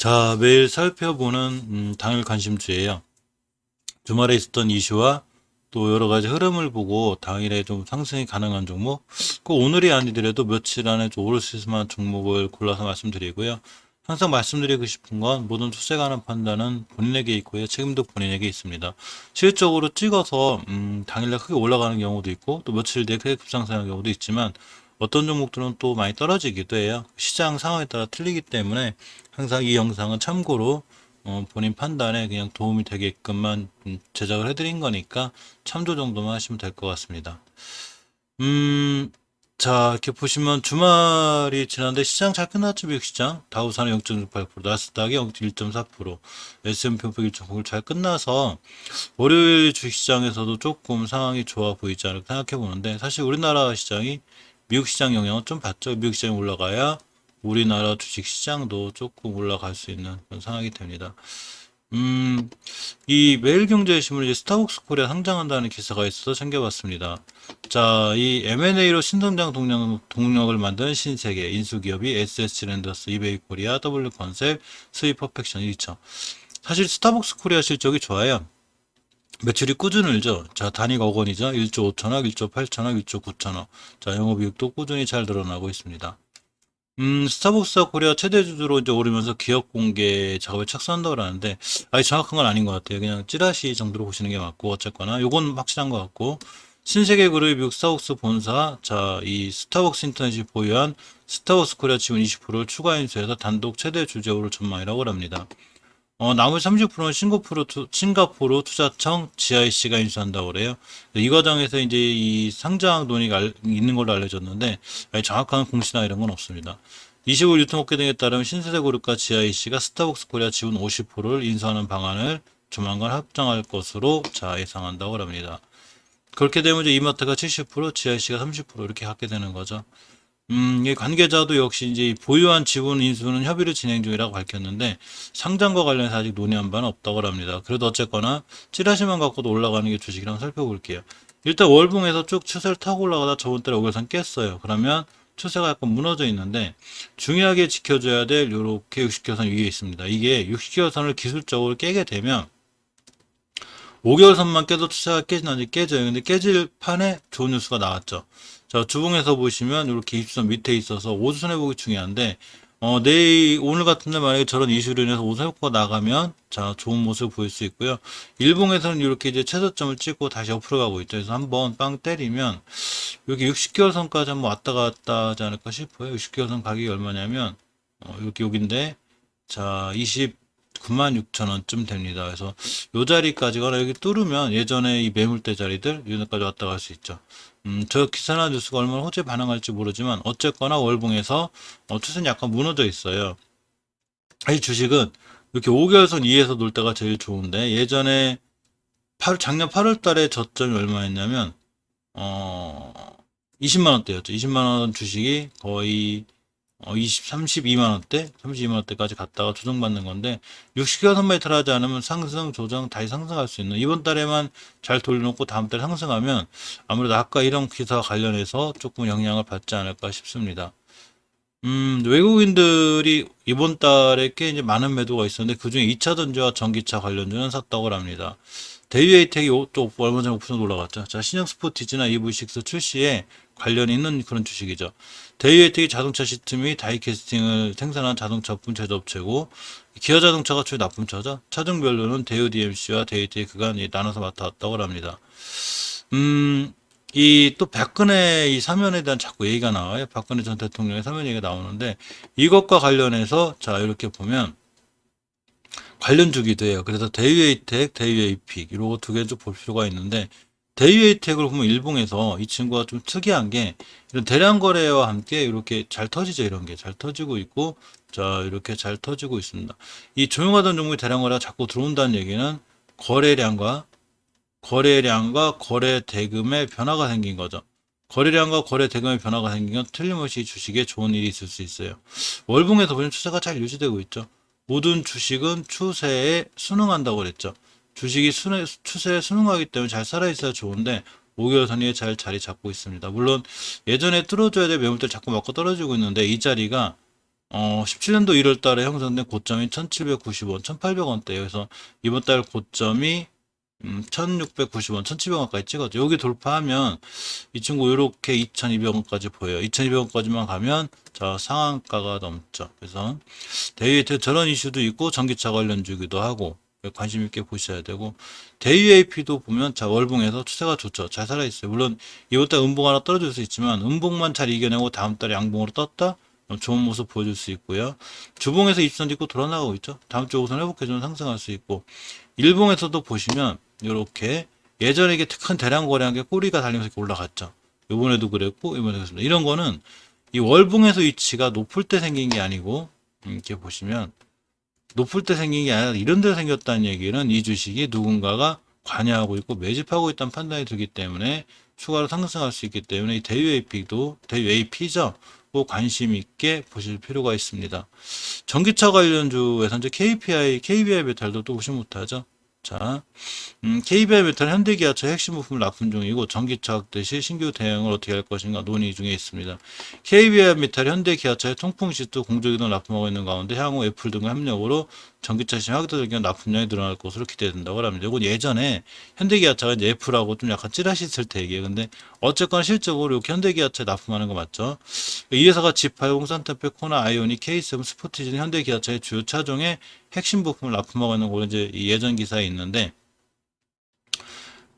자, 매일 살펴보는 당일 관심주예요. 주말에 있었던 이슈와 또 여러 가지 흐름을 보고 당일에 좀 상승이 가능한 종목, 꼭 오늘이 아니더라도 며칠 안에 좀 오를 수 있을 만한 종목을 골라서 말씀드리고요. 항상 말씀드리고 싶은 건 모든 추세 가는 판단은 본인에게 있고요. 책임도 본인에게 있습니다. 실질적으로 찍어서 당일날 크게 올라가는 경우도 있고 또 며칠 뒤에 크게 급상승하는 경우도 있지만 어떤 종목들은 또 많이 떨어지기도 해요. 시장 상황에 따라 틀리기 때문에 항상 이 영상은 참고로 본인 판단에 그냥 도움이 되게끔만 제작을 해드린 거니까 참조 정도만 하시면 될 것 같습니다. 자, 이렇게 보시면 주말이 지났는데 시장 잘 끝났죠, 미국 시장. 다우사는 0.68%, 나스닥이 1.4%, S&P 500 1.9% 잘 끝나서 월요일 주식시장에서도 조금 상황이 좋아 보이지 않을까 생각해 보는데 사실 우리나라 시장이 미국 시장 영향을 좀 받죠. 미국 시장이 올라가야 우리나라 주식 시장도 조금 올라갈 수 있는 그런 상황이 됩니다. 이 매일경제신문에 이제 스타벅스 코리아 상장한다는 기사가 있어서 챙겨봤습니다. 자, 이 M&A로 신성장 동력을 만드는 신세계 인수기업이 SSG 랜더스, 이베이 코리아, W 컨셉, 스위 퍼펙션 있죠. 사실 스타벅스 코리아 실적이 좋아요. 매출이 꾸준히 늘죠. 자, 단위가 억 원이죠. 1조 5천억, 1조 8천억, 1조 9천억. 자, 영업이익도 꾸준히 잘 늘어나고 있습니다. 스타벅스가 코리아 최대 주주로 이제 오르면서 기업 공개 작업에 착수한다고 하는데, 아니, 정확한 건 아닌 것 같아요. 그냥 찌라시 정도로 보시는 게 맞고, 어쨌거나, 요건 확실한 것 같고, 신세계 그룹 미국 스타벅스 본사, 자, 이 스타벅스 인터넷이 보유한 스타벅스 코리아 지분 20%를 추가 인수해서 단독 최대 주주로 전망이라고 합니다. 나머지 30%는 싱가포르 투자청 GIC가 인수한다고 그래요. 이 과정에서 이제 이 상장 논의가 있는 걸로 알려졌는데, 정확한 공시나 이런 건 없습니다. 25일 유통업계 등에 따르면 신세대그룹과 GIC가 스타벅스 코리아 지분 50%를 인수하는 방안을 조만간 합정할 것으로 예상한다고 합니다. 그렇게 되면 이제 이마트가 70%, GIC가 30% 이렇게 갖게 되는 거죠. 이 관계자도 역시 이제 보유한 지분 인수는 협의를 진행 중이라고 밝혔는데 상장과 관련해서 아직 논의한 바는 없다고 합니다. 그래도 어쨌거나 찌라시만 갖고도 올라가는 게 주식이라고 살펴볼게요. 일단 월봉에서 쭉 추세를 타고 올라가다 저번 달에 5결선 깼어요. 그러면 추세가 약간 무너져 있는데 중요하게 지켜줘야 될 요렇게 60개선 위에 있습니다. 이게 60개선을 기술적으로 깨게 되면 5개월선만 깨도 투자가 깨지는지 깨져요. 근데 깨질 판에 좋은 뉴스가 나왔죠. 자, 주봉에서 보시면 이렇게 20선 밑에 있어서 5수선 회복이 중요한데, 오늘 같은 날 만약에 저런 이슈로 인해서 5선 회복가 나가면, 자, 좋은 모습을 보일 수 있고요. 일봉에서는 이렇게 이제 최저점을 찍고 다시 옆으로 가고 있죠. 그래서 한번 빵 때리면, 여기 60개월선까지 한번 왔다 갔다 하지 않을까 싶어요. 60개월선 가격이 얼마냐면, 이렇게 여기인데, 자, 9만 6천 원쯤 됩니다. 그래서 요 자리까지 거나 여기 뚫으면 예전에 이 매물대 자리들 여기까지 왔다 갈 수 있죠. 저 기사나 뉴스가 얼마나 호재 반응할지 모르지만 어쨌거나 월봉에서 추세는 약간 무너져 있어요. 이 주식은 이렇게 5개월선 이에서 놀 때가 제일 좋은데 예전에 작년 8월 달에 저점이 얼마였냐면 20만 원대였죠. 20만 원 주식이 거의 32만 원대, 32만 원대까지 갔다가 조정받는 건데 60개월 선매트를 하지 않으면 상승, 조정 다시 상승할 수 있는 이번 달에만 잘 돌려놓고 다음 달에 상승하면 아무래도 아까 이런 기사와 관련해서 조금 영향을 받지 않을까 싶습니다. 외국인들이 이번 달에 꽤 이제 많은 매도가 있었는데 그중에 2차 전지와 전기차 관련주는 샀다고 합니다. 대유에이텍이 또 얼마 전에 5% 올라갔죠. 자, 신형 스포티지나 EV6 출시에 관련 있는 그런 주식이죠. 대유에이텍이 자동차 시트 및 다이캐스팅을 생산한 자동차 부품 제조업체고 기아 자동차가 최 납품처죠. 차종별로는 대유 DMC와 대유에이텍가 나눠서 맡아왔다고 합니다. 이 또 박근혜 이 사면에 대한 자꾸 얘기가 나와요. 박근혜 전 대통령의 사면 얘기가 나오는데 이것과 관련해서 자 이렇게 보면 관련 주기도 해요. 그래서 대유에이텍, 대유에이픽 이러고 두 개 좀 볼 필요가 있는데 대유에이텍을 보면 일봉에서 이 친구가 좀 특이한 게 이런 대량 거래와 함께 이렇게 잘 터지죠. 이런 게 잘 터지고 있고 자 이렇게 잘 터지고 있습니다. 이 조용하던 종목이 대량 거래가 자꾸 들어온다는 얘기는 거래량과 거래 대금의 변화가 생긴 거죠. 거래량과 거래 대금의 변화가 생긴 건 틀림없이 주식에 좋은 일이 있을 수 있어요. 월봉에서 보면 추세가 잘 유지되고 있죠. 모든 주식은 추세에 순응한다고 그랬죠. 주식이 추세에 순응하기 때문에 잘 살아있어야 좋은데 5개월 선이에 잘 자리 잡고 있습니다. 물론 예전에 뚫어줘야 될 매물들 자꾸 맞고 떨어지고 있는데 이 자리가 17년도 1월 달에 형성된 고점이 1790원, 1800원대예요. 그래서 이번 달 고점이 1690원, 1700원 가까이 찍었죠. 여기 돌파하면 이 친구 이렇게 2200원까지 보여요. 2200원까지만 가면 자 상한가가 넘죠. 그래서 데이웨이트 저런 이슈도 있고 전기차 관련주기도 하고 관심 있게 보셔야 되고 데이웨이피도 보면 자 월봉에서 추세가 좋죠. 잘 살아있어요. 물론 이번 달 음봉 하나 떨어질 수 있지만 음봉만 잘 이겨내고 다음 달에 양봉으로 떴다? 좋은 모습 보여줄 수 있고요. 주봉에서 입선 딛고 돌아나가고 있죠. 다음 주 우선 회복해주면 상승할 수 있고 일봉에서도 보시면 이렇게 예전에 이게 큰 대량 거래한 게 꼬리가 달리면서 이렇게 올라갔죠. 이번에도 그랬고 이번에도 그랬습니다. 이런 거는 이 월봉에서 위치가 높을 때 생긴 게 아니고 이렇게 보시면 높을 때 생긴 게 아니라 이런 데 생겼다는 얘기는 이 주식이 누군가가 관여하고 있고 매집하고 있다는 판단이 들기 때문에 추가로 상승할 수 있기 때문에 이 데이웨이피죠. 꼭 관심 있게 보실 필요가 있습니다. 전기차 관련주에서 이제 KBI 메탈도 또 무시 못하죠. 자, KBI 메탈은 현대기아차 핵심 부품을 납품 중이고 전기차 확대 시 신규 대응을 어떻게 할 것인가 논의 중에 있습니다. KBI 메탈이 현대기아차의 통풍 시트 공조기도 납품하고 있는 가운데 향후 애플 등의 협력으로 전기차 시장 확대될 경우 납품량이 늘어날 것으로 기대된다고 합니다. 이건 예전에 현대기아차가 이제 애플하고 좀 약간 찌라시 있을 때 얘기예요. 근데 어쨌거나 실적으로 이렇게 현대기아차에 납품하는 거 맞죠? 이 회사가 G80, 산타페, 코나, 아이오닉, K7, 스포티지는 현대기아차의 주요 차종의 핵심 부품을 납품하고 있는 걸로 이제 예전 기사에 있는데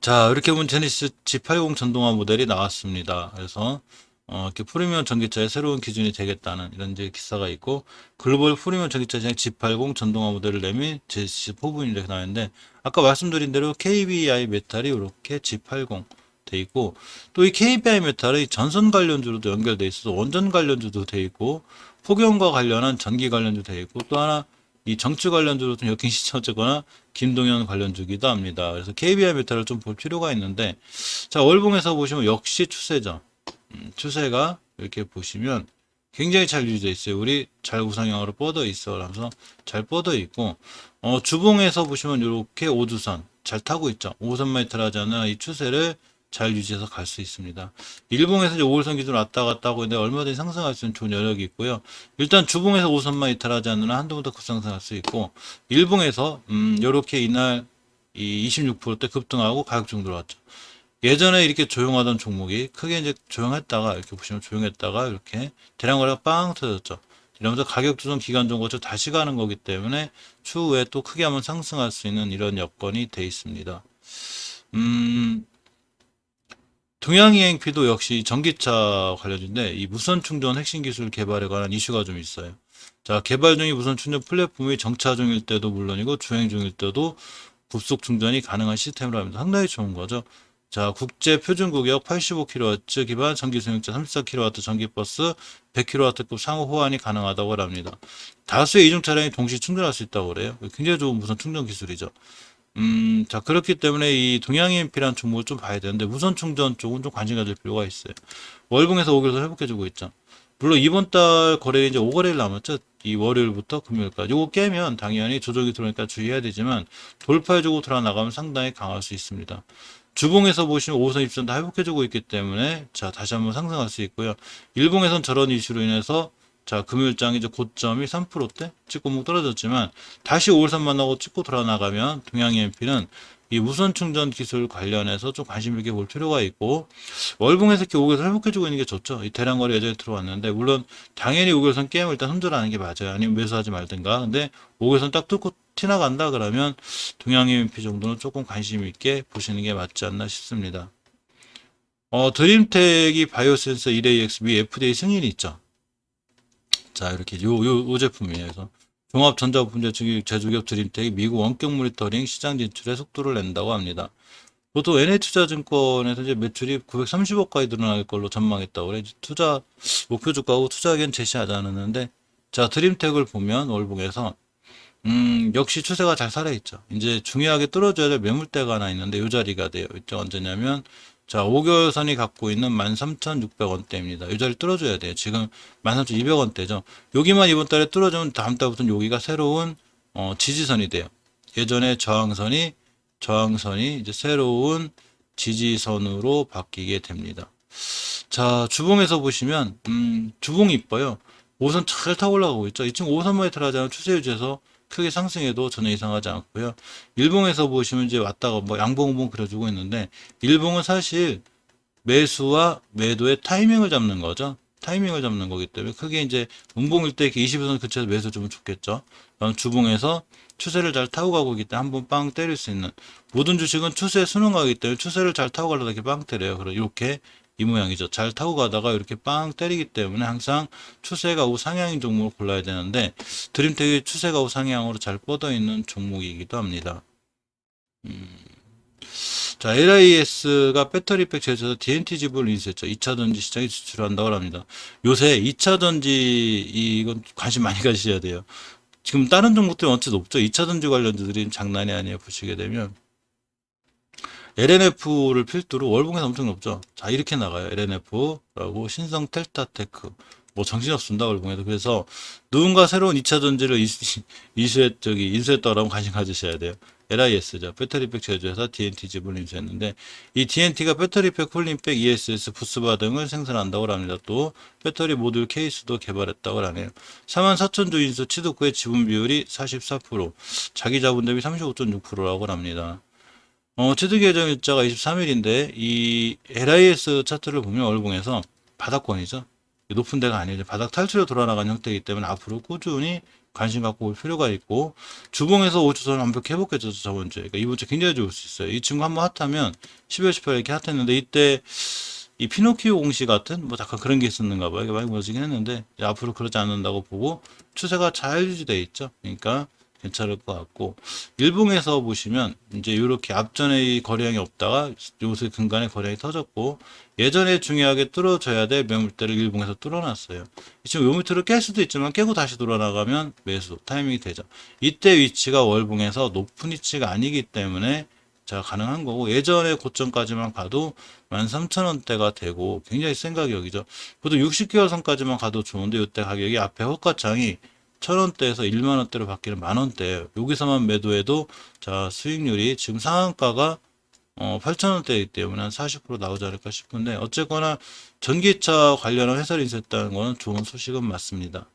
자 이렇게 보면 제네시스 G80 전동화 모델이 나왔습니다. 그래서 이렇게 프리미엄 전기차의 새로운 기준이 되겠다는 이런 이제 기사가 있고 글로벌 프리미엄 전기차 시장 G80 전동화 모델을 내민 제네시스 4분이 이렇게 나왔는데 아까 말씀드린 대로 KBI 메탈이 이렇게 G80 돼 있고 또 이 KBI 메탈의 전선 관련주로도 연결돼 있어서 원전 관련주도 돼 있고 폭염과 관련한 전기 관련주 돼 있고 또 하나 이 정치 관련주로 좀 엮인 시청 어쨌거나 김동연 관련주기도 합니다. 그래서 KBI 메탈을 좀 볼 필요가 있는데 자 월봉에서 보시면 역시 추세죠. 추세가 이렇게 보시면 굉장히 잘 유지되어 있어요. 우리 잘 우상향으로 뻗어 있어. 라면서 잘 뻗어 있고 주봉에서 보시면 이렇게 5주선 잘 타고 있죠. 5선만 이탈하지 않는 이 추세를 잘 유지해서 갈 수 있습니다. 일봉에서 이제 5월선 기준 왔다 갔다 하고 있는데 얼마든지 상승할 수 있는 좋은 여력이 있고요. 일단 주봉에서 5선만 이탈하지 않는 한 한두 번 더 급상승할 수 있고 일봉에서 이렇게 이날 이 26%대 급등하고 가격 중 들어왔죠. 예전에 이렇게 조용하던 종목이 크게 이제 조용했다가 이렇게 보시면 조용했다가 이렇게 대량 거래가 빵 터졌죠. 이러면서 가격 조정 기간 좀 거쳐 다시 가는 거기 때문에 추후에 또 크게 한번 상승할 수 있는 이런 여건이 돼 있습니다. 동양EMP도 역시 전기차 관련인데 이 무선 충전 핵심 기술 개발에 관한 이슈가 좀 있어요. 자, 개발 중인 무선 충전 플랫폼이 정차 중일 때도 물론이고 주행 중일 때도 급속 충전이 가능한 시스템으로 합니다. 상당히 좋은 거죠. 자, 국제 표준 구격 85kW 기반 전기 수용차 34kW 전기버스 100kW급 상호 호환이 가능하다고 합니다. 다수의 이중 차량이 동시 충전할 수 있다고 그래요. 굉장히 좋은 무선 충전 기술이죠. 자, 그렇기 때문에 이 동양EMP라는 종목을 좀 봐야 되는데, 무선 충전 쪽은 좀 관심 가질 필요가 있어요. 월봉에서 5개월 회복해주고 있죠. 물론 이번 달 거래일이 이제 5거래일 남았죠. 이 월요일부터 금요일까지. 요거 깨면 당연히 조정이 들어오니까 주의해야 되지만, 돌파해주고 돌아나가면 상당히 강할 수 있습니다. 주봉에서 보시면 5선 입선 다 회복해주고 있기 때문에, 자, 다시 한번 상승할 수 있고요. 일봉에선 저런 이슈로 인해서 자, 금요일장 이제 고점이 3%대 찍고 떨어졌지만 다시 5월선 만나고 찍고 돌아나가면 동양EMP는 이 무선 충전 기술 관련해서 좀 관심 있게 볼 필요가 있고 월봉에서 이렇게 5개선 회복해주고 있는 게 좋죠. 이 대량 거래 예전에 들어왔는데 물론 당연히 5개선 깨면 일단 손절하는 게 맞아요. 아니면 매수하지 말든가. 근데 5개선 딱 뚫고 티나간다 그러면 동양EMP 정도는 조금 관심 있게 보시는 게 맞지 않나 싶습니다. 드림텍이 바이오센서 1AX 미 FDA 승인이 있죠. 자, 이렇게 요 제품이에요. 그래서 종합전자부품 제조기업 드림텍이 미국 원격 모니터링 시장 진출에 속도를 낸다고 합니다. 보통 NH투자증권에서 이제 매출이 930억까지 늘어날 걸로 전망했다고 그래. 투자 목표 주가하고 투자 의견 제시하지 않았는데, 자, 드림텍을 보면 월봉에서 역시 추세가 잘 살아있죠. 이제 중요하게 뚫어줘야 될 매물대가 하나 있는데 요 자리가 돼요. 이때 언제냐면 자, 5개월 선이 갖고 있는 13,600원대입니다. 이 자리 뚫어줘야 돼요. 지금 13,200원대죠. 여기만 이번 달에 뚫어주면 다음 달부터는 여기가 새로운 지지선이 돼요. 예전에 저항선이 이제 새로운 지지선으로 바뀌게 됩니다. 자, 주봉에서 보시면 주봉이 이뻐요. 5선 잘 타고 올라가고 있죠. 이 친구 5선만 히트하자면 추세 유지해서 크게 상승해도 전혀 이상하지 않고요. 일봉에서 보시면 이제 왔다가 뭐 양봉 그려주고 있는데, 일봉은 사실 매수와 매도의 타이밍을 잡는 거죠. 타이밍을 잡는 거기 때문에 크게 이제 음봉일 때 21선 근처에서 매수 주면 좋겠죠. 그럼 주봉에서 추세를 잘 타고 가고 있기 때문에 한번 빵 때릴 수 있는, 모든 주식은 추세에 순응하기 때문에 추세를 잘 타고 가려다 이렇게 빵 때려요. 그럼 이렇게 이 모양이죠. 잘 타고 가다가 이렇게 빵 때리기 때문에 항상 추세가 우상향인 종목을 골라야 되는데, 드림텍이 추세가 우상향으로 잘 뻗어 있는 종목이기도 합니다. 자, LIS가 배터리팩 제조사 DNT 지분을 인수했죠. 2차 전지 시장에 진출한다고 합니다. 요새 2차 전지 이건 관심 많이 가지셔야 돼요. 지금 다른 종목들은 어찌 높죠. 2차 전지 관련주들이 장난이 아니에요. 보시게 되면 LNF를 필두로 월봉에서 엄청 높죠. 자, 이렇게 나가요. LNF라고 신성 텔타테크. 뭐 정신없습니다. 월봉에도. 그래서 누군가 새로운 2차 전지를 인수했다고 관심 가지셔야 돼요. LIS죠. 배터리팩 제조회사 DNT 지분을 인수했는데, 이 DNT가 배터리팩, 쿨링팩, ESS, 부스바 등을 생산한다고 합니다. 또 배터리 모듈 케이스도 개발했다고 하네요. 44,000주 인수 취득 후의 지분 비율이 44%, 자기 자본 대비 35.6%라고 합니다. 취득 예정 일자가 23일인데, 이 LIS 차트를 보면 월봉에서 바닥권이죠. 높은 데가 아니죠. 바닥 탈출에 돌아나간 형태이기 때문에 앞으로 꾸준히 관심 갖고 올 필요가 있고, 주봉에서 5주선 완벽히 회복했죠. 저번 주에. 그러니까 이번 주 굉장히 좋을 수 있어요. 이 친구 한번 핫하면 12월 18일 이렇게 핫했는데, 이때 이 피노키오 공시 같은 뭐 약간 그런 게 있었는가 봐요. 이게 많이 무너지긴 했는데, 앞으로 그러지 않는다고 보고 추세가 잘 유지되어 있죠. 그러니까 괜찮을 것 같고, 일봉에서 보시면 이제 이렇게 앞전에 이 거래량이 없다가 요새 근간에 거래량이 터졌고, 예전에 중요하게 뚫어줘야 될 매물대를 일봉에서 뚫어놨어요. 지금 요 밑으로 깰 수도 있지만 깨고 다시 돌아나가면 매수 타이밍이 되죠. 이때 위치가 월봉에서 높은 위치가 아니기 때문에 자 가능한 거고, 예전에 고점까지만 가도 13,000원대가 되고 굉장히 센 가격이죠. 보통 60개월 선까지만 가도 좋은데, 이때 가격이 앞에 호가창이 1,000원대에서 1만원대로 바뀌는 만원대예요. 여기서만 매도해도 자 수익률이 지금 상한가가 8,000원대이기 때문에 한 40% 나오지 않을까 싶은데, 어쨌거나 전기차 관련한 회사를 인수했다는 것은 좋은 소식은 맞습니다.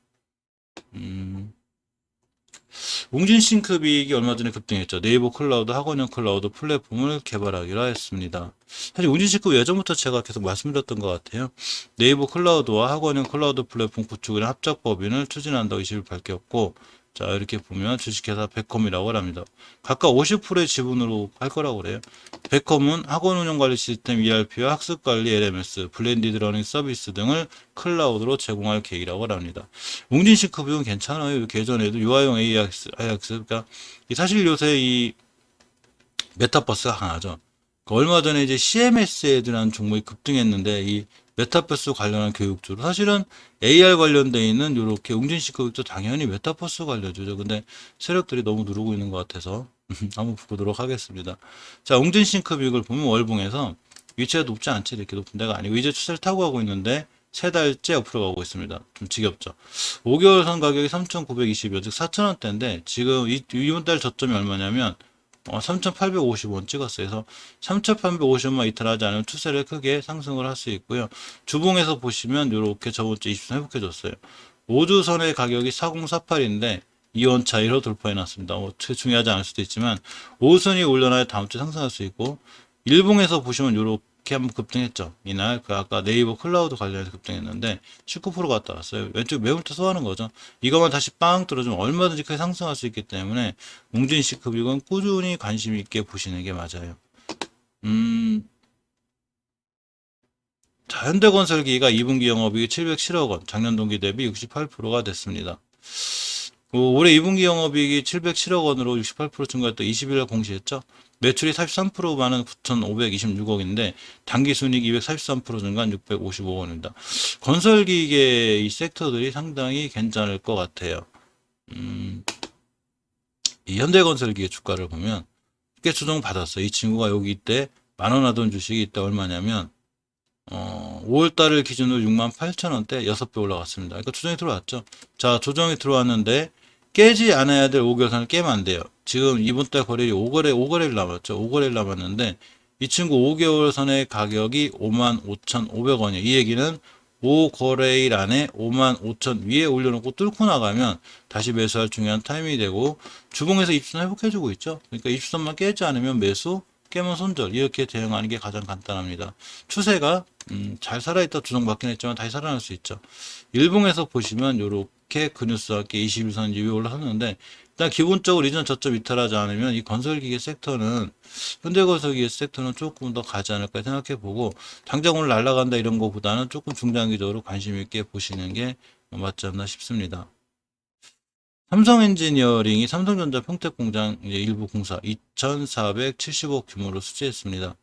웅진 싱크빅이 얼마 전에 급등했죠. 네이버 클라우드, 학원형 클라우드 플랫폼을 개발하기로 했습니다. 사실 웅진 싱크빅 예전부터 제가 계속 말씀드렸던 것 같아요. 네이버 클라우드와 학원형 클라우드 플랫폼 구축이나 합작 법인을 추진한다고 20일 밝혔고, 자 이렇게 보면 주식회사 베컴이라고 합니다. 각각 50%의 지분으로 할 거라고 그래요. 베컴은 학원 운영 관리 시스템 ERP와 학습 관리 LMS, 블렌디드 러닝 서비스 등을 클라우드로 제공할 계획이라고 합니다. 웅진 싱크빅은 괜찮아요. 예전에도 유아용 AX, 그러니까 사실 요새 이 메타버스가 강하죠. 얼마 전에 이제 CMS라는 종목이 급등했는데, 이 메타버스 관련한 교육주로 사실은 AR 관련돼 있는 요렇게 웅진식 교육도 당연히 메타버스 관련주죠. 근데 세력들이 너무 누르고 있는 것 같아서 한번 보도록 하겠습니다. 자, 웅진싱크빅을 보면 월봉에서 위치가 높지 않지, 이렇게 높은 데가 아니고 이제 추세를 타고 가고 있는데 세 달째 옆으로 가고 있습니다. 좀 지겹죠. 5개월 선 가격이 3,920원, 즉 4,000원대인데 지금 이번 달 저점이 얼마냐면 3,850원 찍었어요. 그래서 3,850원만 이탈하지 않으면 추세를 크게 상승을 할 수 있고요. 주봉에서 보시면 이렇게 저번주에 20선 회복해줬어요. 5주선의 가격이 4048인데 2원 차이로 돌파해놨습니다. 중요하지 않을 수도 있지만 5선이 올려놔야 다음주에 상승할 수 있고, 일봉에서 보시면 이렇게 한번 급등했죠. 이날 그 아까 네이버 클라우드 관련해서 급등했는데 19% 갔다 왔어요. 왼쪽 매물대 소화하는 거죠. 이것만 다시 빵 뚫어주면 얼마든지 크게 상승할 수 있기 때문에 웅진 시크빅은 꾸준히 관심 있게 보시는 게 맞아요. 자, 현대건설기가 2분기 영업이익이 707억 원, 작년 동기 대비 68%가 됐습니다. 올해 2분기 영업이익이 707억 원으로 68% 증가했다. 20일 공시했죠. 매출이 43% 많은 9,526억인데 당기 순이익 243% 증가한 655억 원입니다. 건설기계 이 섹터들이 상당히 괜찮을 것 같아요. 이 현대건설기계 주가를 보면 꽤 조정 받았어요. 이 친구가 여기 이때 만원 하던 주식이 이때 얼마냐면 5월달을 기준으로 68,000원대 6배 올라갔습니다. 그러니까 조정이 들어왔죠. 자, 조정이 들어왔는데 깨지 않아야 될 5개월선을 깨면 안 돼요. 지금 이번 달 거래일이 5거래일 남았죠. 5거래일 남았는데 이 친구 5개월선의 가격이 55,500원이에요. 이 얘기는 5거래일 안에 55,000 위에 올려놓고 뚫고 나가면 다시 매수할 중요한 타이밍이 되고, 주봉에서 입수선 회복해주고 있죠. 그러니까 입수선만 깨지 않으면 매수, 깨면 손절, 이렇게 대응하는 게 가장 간단합니다. 추세가 잘 살아있다 조정받긴 했지만 다시 살아날 수 있죠. 일봉에서 보시면 요렇게 그 뉴스와 함께 21선 위에 올라섰는데, 일단 기본적으로 이전 저점 이탈하지 않으면 이 건설기계 섹터는, 현대건설기계 섹터는 조금 더 가지 않을까 생각해보고, 당장 오늘 날아간다 이런 거보다는 조금 중장기적으로 관심 있게 보시는 게 맞지 않나 싶습니다. 삼성엔지니어링이 삼성전자 평택공장 일부 공사 2,470억 규모로 수주했습니다.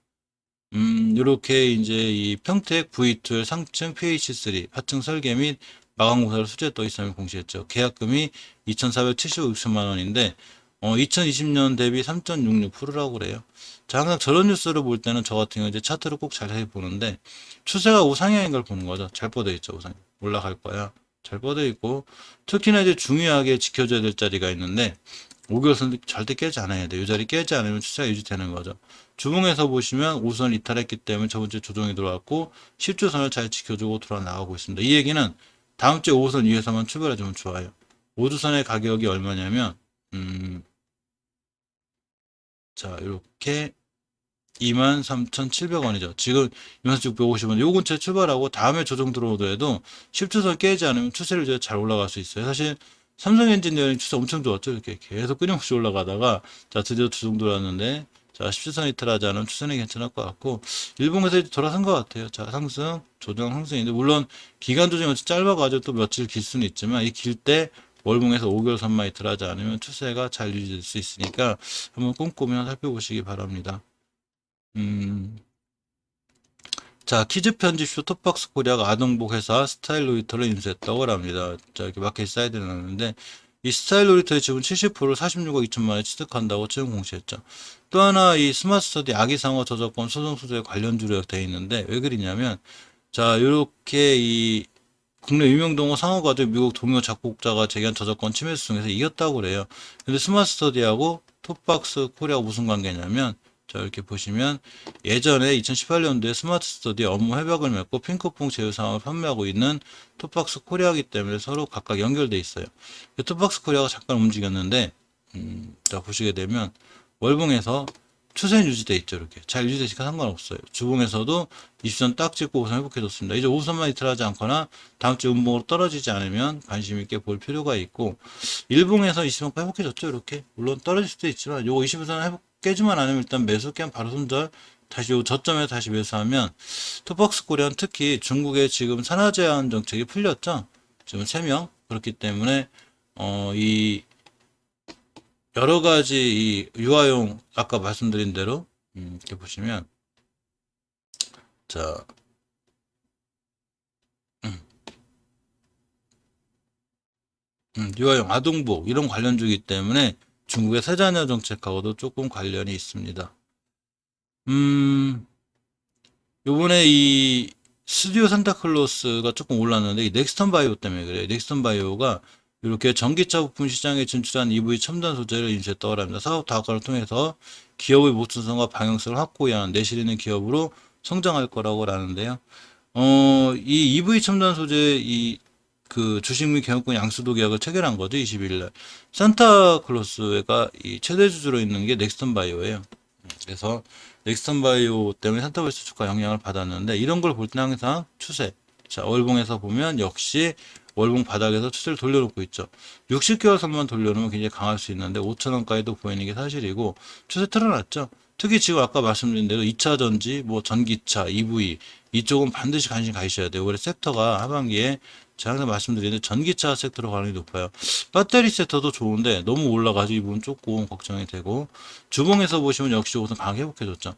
요렇게 이제 이 평택 V2 상층 PH3 하층 설계 및 마감 공사를 수주했다고 있으면 공시했죠. 계약금이 2,475만 원인데 2020년 대비 3.66%라고 그래요. 자, 항상 저런 뉴스를 볼 때는 저 같은 경우 이제 차트를 꼭 잘 보는데, 추세가 우상향인 걸 보는 거죠. 잘 뻗어 있죠, 우상. 올라갈 거야. 잘 뻗어 있고, 특히나 이제 중요하게 지켜줘야 될 자리가 있는데, 5개월선 절대 깨지 않아야 돼. 이 자리 깨지 않으면 추세가 유지되는 거죠. 주봉에서 보시면 5선 이탈했기 때문에 저번 주에 조정이 들어왔고 10주선을 잘 지켜주고 돌아 나가고 있습니다. 이 얘기는 다음 주에 5선 위에서만 출발해주면 좋아요. 5주선의 가격이 얼마냐면 자, 이렇게 23,700원이죠. 지금 23,650원. 요 근처에 출발하고 다음에 조정 들어오더라도 10주선 깨지 않으면 추세를 이제 잘 올라갈 수 있어요. 사실 삼성 엔지니어링 추세 엄청 좋았죠. 이렇게 계속 끊임없이 올라가다가 자, 드디어 조정 들어왔는데 자, 10주선 이탈하지 않으면 추세는 괜찮을 것 같고, 일봉에서 이제 돌아선 것 같아요. 자, 상승, 조정, 상승인데 물론 기간 조정이 짧아가지고 또 며칠 길 수는 있지만 이 길 때 월봉에서 5개월 선만 이탈하지 않으면 추세가 잘 유지될 수 있으니까 한번 꼼꼼히 살펴보시기 바랍니다. 자, 키즈 편집쇼 톱박스 코리아가 아동복 회사 스타일 로이터를 인수했다고 합니다. 자, 이렇게 마켓 사이드에 나왔는데, 이 스타일 로이터의 지분 70%를 46억 2천만 원에 취득한다고 처음 공시했죠. 또 하나 이 스마트 스터디 아기상어 저작권 소송 소재에 관련주로 되어 있는데, 왜 그러냐면, 자, 요렇게 이 국내 유명 동호 상어가지고 미국 동요 작곡자가 제기한 저작권 침해 소송에서 이겼다고 그래요. 근데 스마트 스터디하고 톱박스 코리아가 무슨 관계냐면, 자, 이렇게 보시면 예전에 2018년도에 스마트 스터디 업무 협약을 맺고 핑크퐁 제휴사항을 판매하고 있는 톱박스 코리아이기 때문에 서로 각각 연결돼 있어요. 톱박스 코리아가 잠깐 움직였는데, 자, 보시게 되면 월봉에서 추세는 유지돼 있죠. 이렇게 잘 유지되니까 상관없어요. 주봉에서도 20선 딱 찍고 5선 회복해줬습니다. 이제 5선만 이탈하지 않거나 다음 주 음봉으로 떨어지지 않으면 관심 있게 볼 필요가 있고, 일봉에서 20선 회복해줬죠. 이렇게 물론 떨어질 수도 있지만 요거 20선 회복 깨지만 않으면 일단 매수 깨면 바로 손절, 다시 요 저점에 다시 매수하면, 톱박스 코리아는 특히 중국의 지금 산화 제한 정책이 풀렸죠. 지금 3명 그렇기 때문에 이 여러 가지 이 유아용 아까 말씀드린 대로 이렇게 보시면 자 유아용 아동복 이런 관련주이기 때문에 중국의 세자녀 정책하고도 조금 관련이 있습니다. 요번에 이 스튜디오 산타클로스가 조금 올랐는데 이 넥스턴 바이오 때문에 그래요. 넥스턴 바이오가 이렇게 전기차 부품 시장에 진출한 EV 첨단 소재를 인수했다고 합니다. 사업 다각화를 통해서 기업의 모순성과 방향성을 확고히 하는 내실 있는 기업으로 성장할 거라고 하는데요. 이 EV 첨단 소재 그 주식 및 경영권 양수도 계약을 체결한 거죠. 21일 날. 산타클로스가 이 최대 주주로 있는 게 넥스턴 바이오예요. 그래서 넥스턴 바이오 때문에 산타버스 주가 영향을 받았는데, 이런 걸 볼 때는 항상 추세. 자, 월봉에서 보면 역시 월봉 바닥에서 추세를 돌려놓고 있죠. 60개월 선만 돌려놓으면 굉장히 강할 수 있는데 5천원까지도 보이는 게 사실이고 추세 틀어놨죠. 특히 지금 아까 말씀드린 대로 2차 전지, 뭐 전기차, EV 이쪽은 반드시 관심 가셔야 돼요. 올해 섹터가 하반기에 제가 항상 말씀드리는데 전기차 섹터로 가능이 높아요. 배터리 섹터도 좋은데 너무 올라가지고 이 부분 조금 걱정이 되고, 주봉에서 보시면 역시 우선 강하게 회복해줬죠.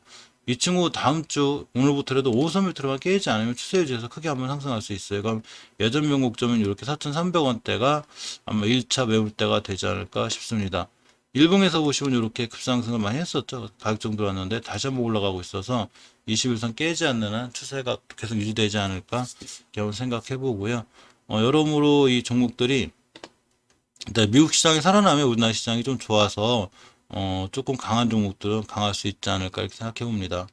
이 친구 다음 주 오늘부터라도 5선 밑으로만 깨지 않으면 추세 유지해서 크게 한번 상승할 수 있어요. 그럼 예전 명곡점은 이렇게 4,300원대가 아마 1차 매물대가 되지 않을까 싶습니다. 일봉에서 보시면 이렇게 급상승을 많이 했었죠. 가격 정도 왔는데 다시 한번 올라가고 있어서 21선 깨지 않는 한 추세가 계속 유지되지 않을까 한번 생각해 보고요. 여러모로 이 종목들이 일단 미국 시장이 살아나면 우리나라 시장이 좀 좋아서 조금 강한 종목들은 강할 수 있지 않을까 이렇게 생각해 봅니다.